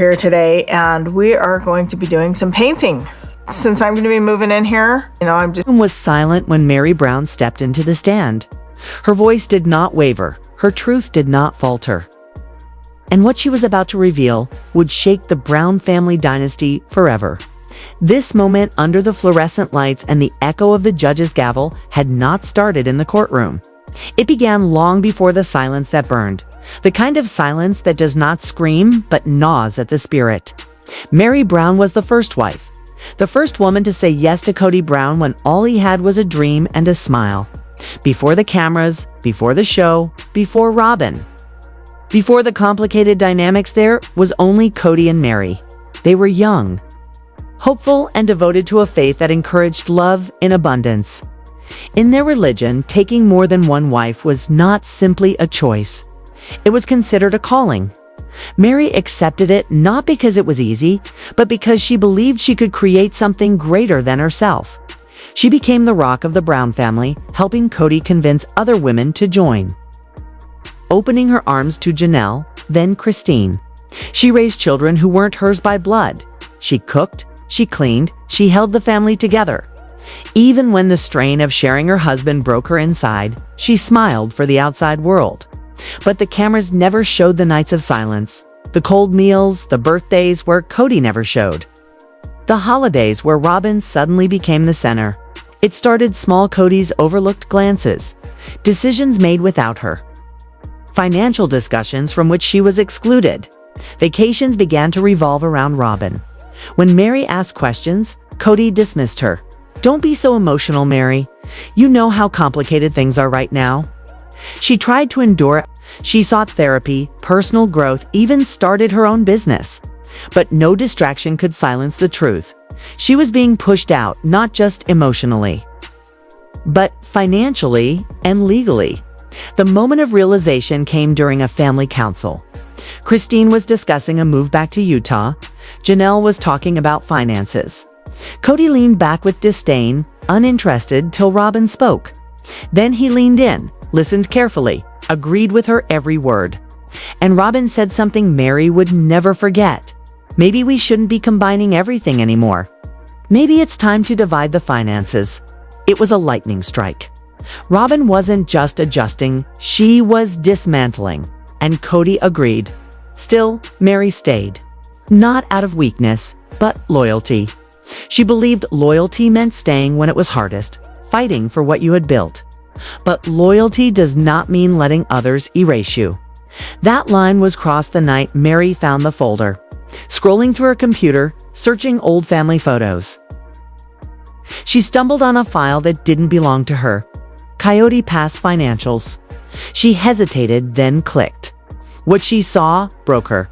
Here today, and we are going to be doing some painting. Since I'm going to be moving in here, I'm just Was silent when Meri Brown stepped into the stand. Her voice did not waver. Her truth did not falter. And what she was about to reveal would shake the Brown family dynasty forever. This moment under the fluorescent lights and the echo of the judge's gavel had not started in the courtroom. It began long before the silence that burned. The kind of silence that does not scream, but gnaws at the spirit. Meri Brown was the first wife. The first woman to say yes to Kody Brown when all he had was a dream and a smile. Before the cameras, before the show, before Robyn. Before the complicated dynamics, there was only Kody and Meri. They were young, hopeful, and devoted to a faith that encouraged love in abundance. In their religion, taking more than one wife was not simply a choice. It was considered a calling. Meri accepted it not because it was easy, but because she believed she could create something greater than herself. She became the rock of the Brown family, helping Kody convince other women to join. Opening her arms to Janelle, then Christine. She raised children who weren't hers by blood. She cooked, she cleaned, she held the family together. Even when the strain of sharing her husband broke her inside, she smiled for the outside world. But the cameras never showed the nights of silence, the cold meals, the birthdays where Kody never showed. The holidays where Robyn suddenly became the center. It started small Kody's overlooked glances, decisions made without her. Financial discussions from which she was excluded. Vacations began to revolve around Robyn. When Meri asked questions, Kody dismissed her. "Don't be so emotional, Meri. You know how complicated things are right now." She tried to endure. She sought therapy, personal growth, even started her own business. But no distraction could silence the truth. She was being pushed out, not just emotionally, but financially and legally. The moment of realization came during a family council. Christine was discussing a move back to Utah. Janelle was talking about finances. Kody leaned back with disdain, uninterested till Robyn spoke. Then he leaned in, listened carefully, agreed with her every word. And Robyn said something Meri would never forget. Maybe we shouldn't be combining everything anymore. Maybe it's time to divide the finances. It was a lightning strike. Robyn wasn't just adjusting, she was dismantling. And Kody agreed. Still, Meri stayed. Not out of weakness, but loyalty. She believed loyalty meant staying when it was hardest, fighting for what you had built. But loyalty does not mean letting others erase you. That line was crossed the night Meri found the folder, scrolling through her computer, searching old family photos. She stumbled on a file that didn't belong to her. Coyote Pass financials. She hesitated, then clicked. What she saw broke her.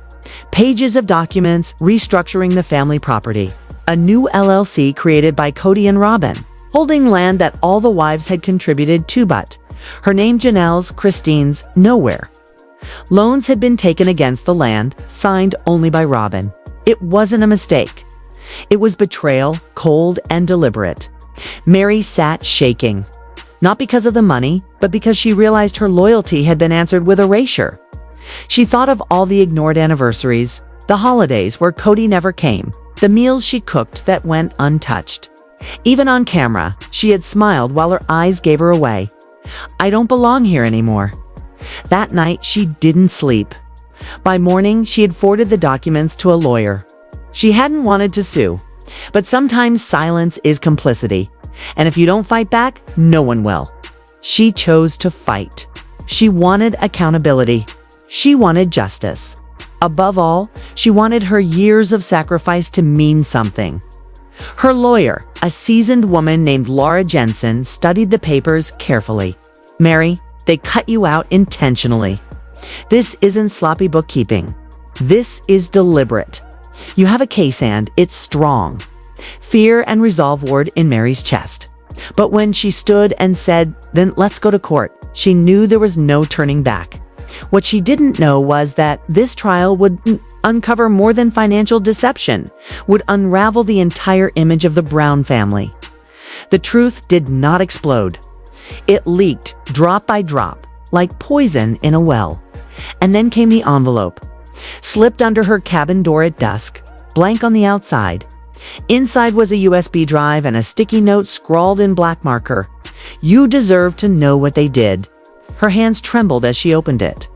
Pages of documents restructuring the family property. A new LLC created by Kody and Robyn, holding land that all the wives had contributed to, but her name, Janelle's, Christine's, nowhere. Loans had been taken against the land, signed only by Robyn. It wasn't a mistake. It was betrayal, cold and deliberate. Meri sat shaking. Not because of the money, but because she realized her loyalty had been answered with erasure. She thought of all the ignored anniversaries, the holidays where Kody never came, the meals she cooked that went untouched. Even on camera, she had smiled while her eyes gave her away. "I don't belong here anymore." That night, she didn't sleep. By morning, she had forwarded the documents to a lawyer. She hadn't wanted to sue, but sometimes silence is complicity. And if you don't fight back, no one will. She chose to fight. She wanted accountability. She wanted justice. Above all, she wanted her years of sacrifice to mean something. Her lawyer, a seasoned woman named Laura Jensen, studied the papers carefully. "Meri, they cut you out intentionally. This isn't sloppy bookkeeping. This is deliberate. You have a case and it's strong." Fear and resolve roared in Meri's chest. But when she stood and said, "Then let's go to court," she knew there was no turning back. What she didn't know was that this trial would uncover more than financial deception, would unravel the entire image of the Brown family. The truth did not explode. It leaked drop by drop, like poison in a well. And then came the envelope. slipped under her cabin door at dusk, blank on the outside. Inside was a USB drive and a sticky note scrawled in black marker. "You deserve to know what they did." Her hands trembled as she opened it.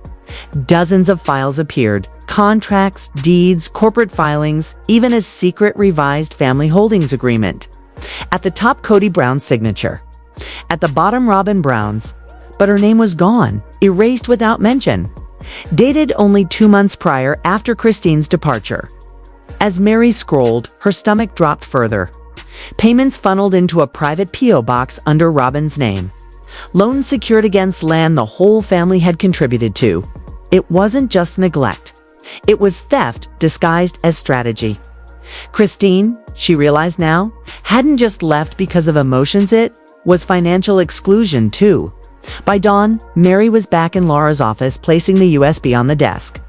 Dozens of files appeared: contracts, deeds, corporate filings, even a secret revised family holdings agreement. At the top, Kody Brown's signature. At the bottom, Robyn Brown's. But her name was gone, erased without mention. Dated only 2 months prior, after Christine's departure. As Meri scrolled, her stomach dropped further. Payments funneled into a private P.O. box under Robyn's name. Loans secured against land the whole family had contributed to. It wasn't just neglect. It was theft disguised as strategy. Christine, she realized now, hadn't just left because of emotions, it was financial exclusion too. By dawn, Meri was back in Laura's office, placing the USB on the desk.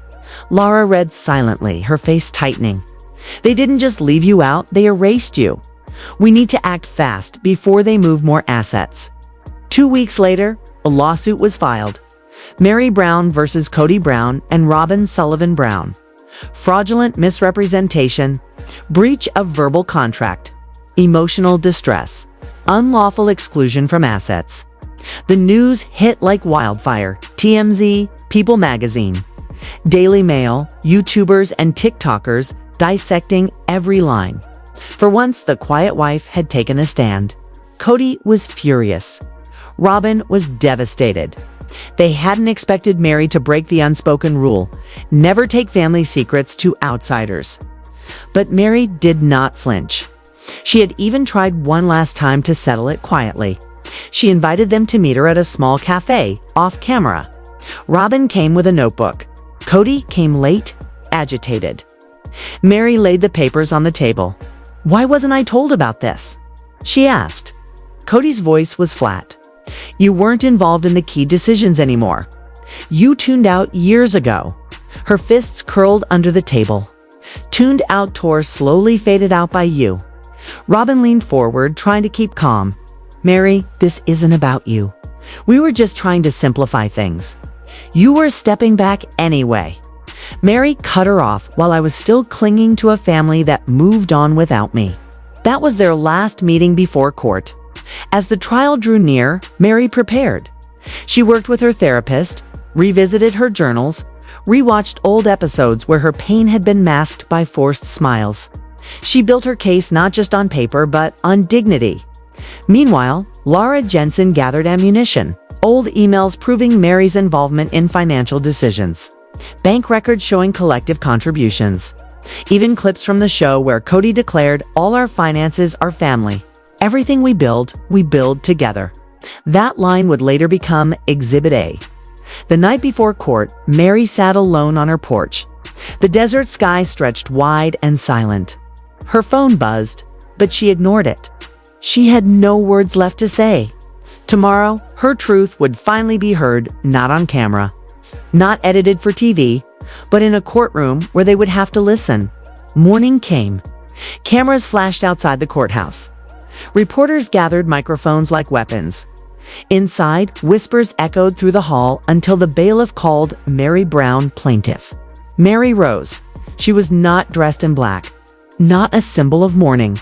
Laura read silently, her face tightening. "They didn't just leave you out, they erased you. We need to act fast before they move more assets." 2 weeks later, a lawsuit was filed. Meri Brown versus Kody Brown and Robyn Sullivan Brown. Fraudulent misrepresentation, breach of verbal contract, emotional distress, unlawful exclusion from assets. The news hit like wildfire. TMZ, People Magazine, Daily Mail, YouTubers and TikTokers dissecting every line. For once, the quiet wife had taken a stand. Kody was furious. Robyn was devastated. They hadn't expected Meri to break the unspoken rule, never take family secrets to outsiders. But Meri did not flinch. She had even tried one last time to settle it quietly. She invited them to meet her at a small cafe, off camera. Robyn came with a notebook. Kody came late, agitated. Meri laid the papers on the table. "Why wasn't I told about this?" she asked. Kody's voice was flat. "You weren't involved in the key decisions anymore. You tuned out years ago." Her fists curled under the table. "Tuned out" tore slowly faded out by you. Robyn leaned forward, trying to keep calm. "Meri, this isn't about you. We were just trying to simplify things. You were stepping back anyway." Meri cut her off while I was still clinging to a family that moved on without me. That was their last meeting before court. As the trial drew near, Meri prepared. She worked with her therapist, revisited her journals, rewatched old episodes where her pain had been masked by forced smiles. She built her case not just on paper, but on dignity. Meanwhile, Laura Jensen gathered ammunition. Old emails proving Meri's involvement in financial decisions. Bank records showing collective contributions. Even clips from the show where Kody declared, "All our finances are family. Everything we build together." That line would later become Exhibit A. The night before court, Meri sat alone on her porch. The desert sky stretched wide and silent. Her phone buzzed, but she ignored it. She had no words left to say. Tomorrow, her truth would finally be heard, not on camera, not edited for TV, but in a courtroom where they would have to listen. Morning came. Cameras flashed outside the courthouse. Reporters gathered microphones like weapons. Inside, whispers echoed through the hall until the bailiff called Meri Brown plaintiff. Meri rose. She was not dressed in black, not a symbol of mourning.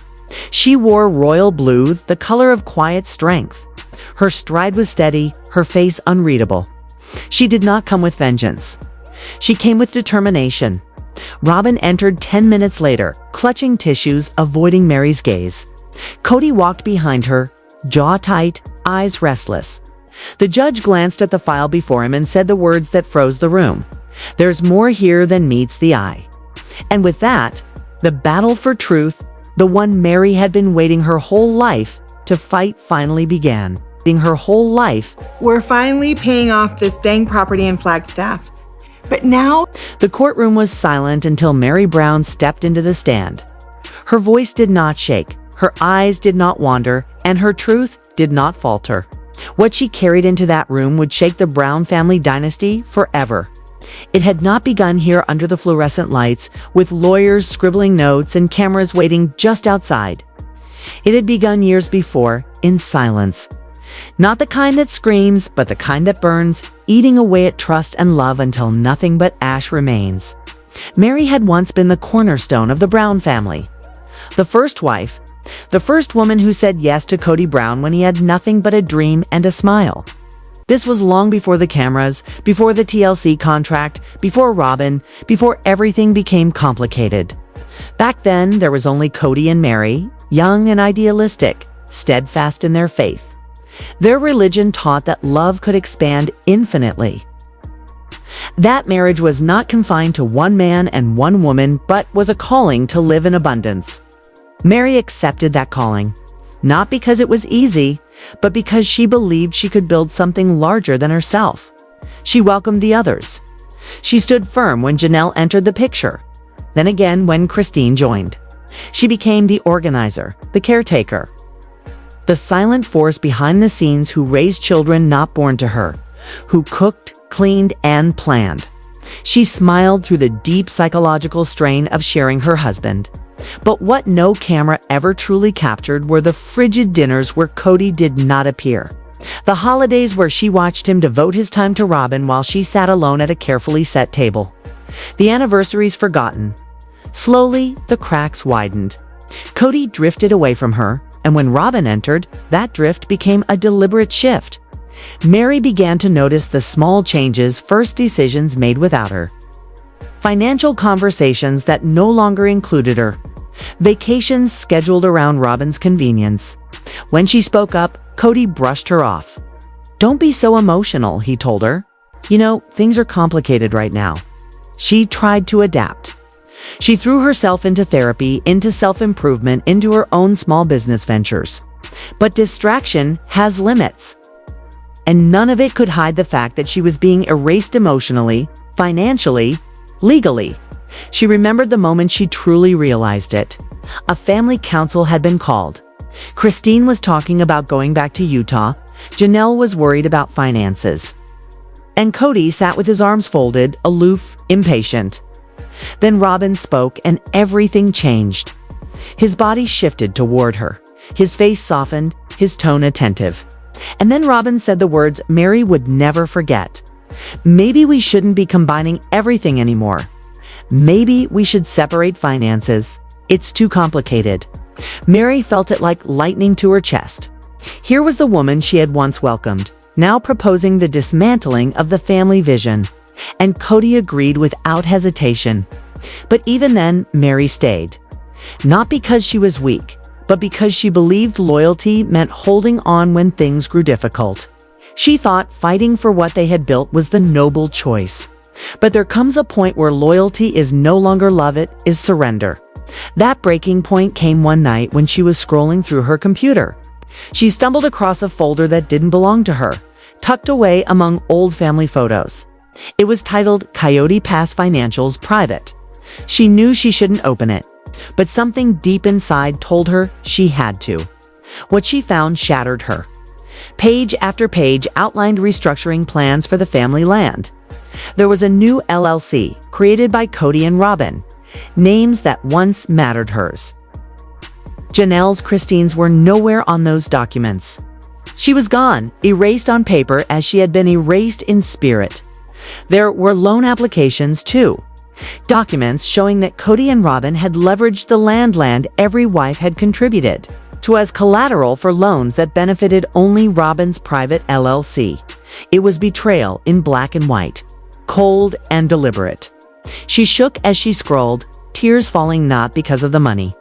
She wore royal blue, the color of quiet strength. Her stride was steady, her face unreadable. She did not come with vengeance. She came with determination. Robyn entered 10 minutes later, clutching tissues, avoiding Meri's gaze. Kody walked behind her, jaw tight, eyes restless. The judge glanced at the file before him and said the words that froze the room. "There's more here than meets the eye." And with that, the battle for truth, the one Meri had been waiting her whole life to fight, finally began. Her whole life. "We're finally paying off this dang property in Flagstaff. But now..." The courtroom was silent until Meri Brown stepped into the stand. Her voice did not shake, her eyes did not wander, and her truth did not falter. What she carried into that room would shake the Brown family dynasty forever. It had not begun here under the fluorescent lights, with lawyers scribbling notes and cameras waiting just outside. It had begun years before, in silence. Not the kind that screams, but the kind that burns, eating away at trust and love until nothing but ash remains. Meri had once been the cornerstone of the Brown family. The first wife, the first woman who said yes to Kody Brown when he had nothing but a dream and a smile. This was long before the cameras, before the TLC contract, before Robyn, before everything became complicated. Back then, there was only Kody and Meri, young and idealistic, steadfast in their faith. Their religion taught that love could expand infinitely. That marriage was not confined to one man and one woman, but was a calling to live in abundance. Meri accepted that calling, not because it was easy, but because she believed she could build something larger than herself. She welcomed the others. She stood firm when Janelle entered the picture, then again when Christine joined. She became the organizer, the caretaker, the silent force behind the scenes who raised children not born to her, who cooked, cleaned, and planned. She smiled through the deep psychological strain of sharing her husband. But what no camera ever truly captured were the frigid dinners where Kody did not appear. The holidays where she watched him devote his time to Robyn while she sat alone at a carefully set table. The anniversaries forgotten. Slowly, the cracks widened. Kody drifted away from her, and when Robyn entered, that drift became a deliberate shift. Meri began to notice the small changes, first decisions made without her. Financial conversations that no longer included her. Vacations scheduled around Robyn's convenience. When she spoke up, Kody brushed her off. "Don't be so emotional," he told her. "You know, things are complicated right now." She tried to adapt. She threw herself into therapy, into self-improvement, into her own small business ventures. But distraction has limits. And none of it could hide the fact that she was being erased emotionally, financially, legally. She remembered the moment she truly realized it. A family council had been called. Christine was talking about going back to Utah. Janelle was worried about finances. And Kody sat with his arms folded, aloof, impatient. Then Robyn spoke and everything changed. His body shifted toward her. His face softened, his tone attentive. And then Robyn said the words Meri would never forget. "Maybe we shouldn't be combining everything anymore. Maybe we should separate finances. It's too complicated." Meri felt it like lightning to her chest. Here was the woman she had once welcomed, now proposing the dismantling of the family vision. And Kody agreed without hesitation. But even then, Meri stayed. Not because she was weak, but because she believed loyalty meant holding on when things grew difficult. She thought fighting for what they had built was the noble choice. But there comes a point where loyalty is no longer love, it is surrender. That breaking point came one night when she was scrolling through her computer. She stumbled across a folder that didn't belong to her, tucked away among old family photos. It was titled Coyote Pass Financials Private. She knew she shouldn't open it, but something deep inside told her she had to. What she found shattered her. Page after page outlined restructuring plans for the family land. There was a new LLC created by Kody and Robyn, names that once mattered hers. Janelle's Christine's were nowhere on those documents. She was gone, erased on paper as she had been erased in spirit. There were loan applications too. Documents showing that Kody and Robyn had leveraged the land every wife had contributed to as collateral for loans that benefited only Robyn's private LLC. It was betrayal in black and white, cold and deliberate. She shook as she scrolled, tears falling not because of the money,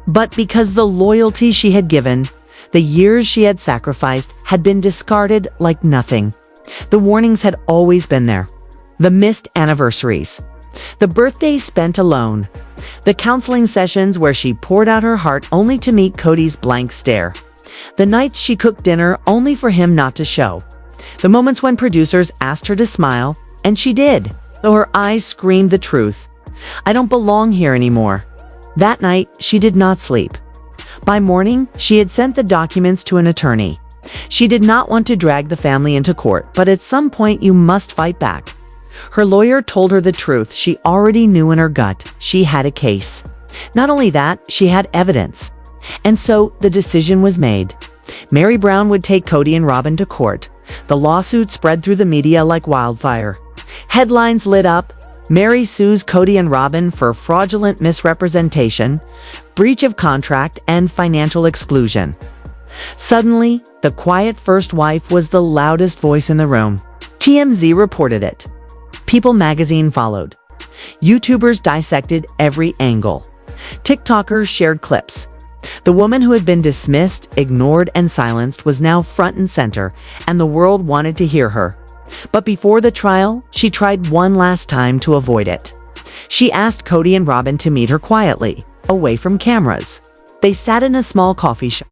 but because the loyalty she had given, the years she had sacrificed, had been discarded like nothing. The warnings had always been there. The missed anniversaries, the birthdays spent alone, the counseling sessions where she poured out her heart only to meet Kody's blank stare, the nights she cooked dinner only for him not to show, the moments when producers asked her to smile, and she did, though her eyes screamed the truth. "I don't belong here anymore." That night, she did not sleep. By morning, she had sent the documents to an attorney. She did not want to drag the family into court, but at some point you must fight back. Her lawyer told her the truth she already knew in her gut. She had a case. Not only that, she had evidence. And so the decision was made. Meri Brown would take Kody and Robyn to court. The lawsuit spread through the media like wildfire. Headlines lit up, Meri sues Kody and Robyn for fraudulent misrepresentation, breach of contract, and financial exclusion. Suddenly, the quiet first wife was the loudest voice in the room. TMZ reported it. People magazine followed. YouTubers dissected every angle. TikTokers shared clips. The woman who had been dismissed, ignored, and silenced was now front and center, and the world wanted to hear her. But before the trial, she tried one last time to avoid it. She asked Kody and Robyn to meet her quietly, away from cameras. They sat in a small coffee shop.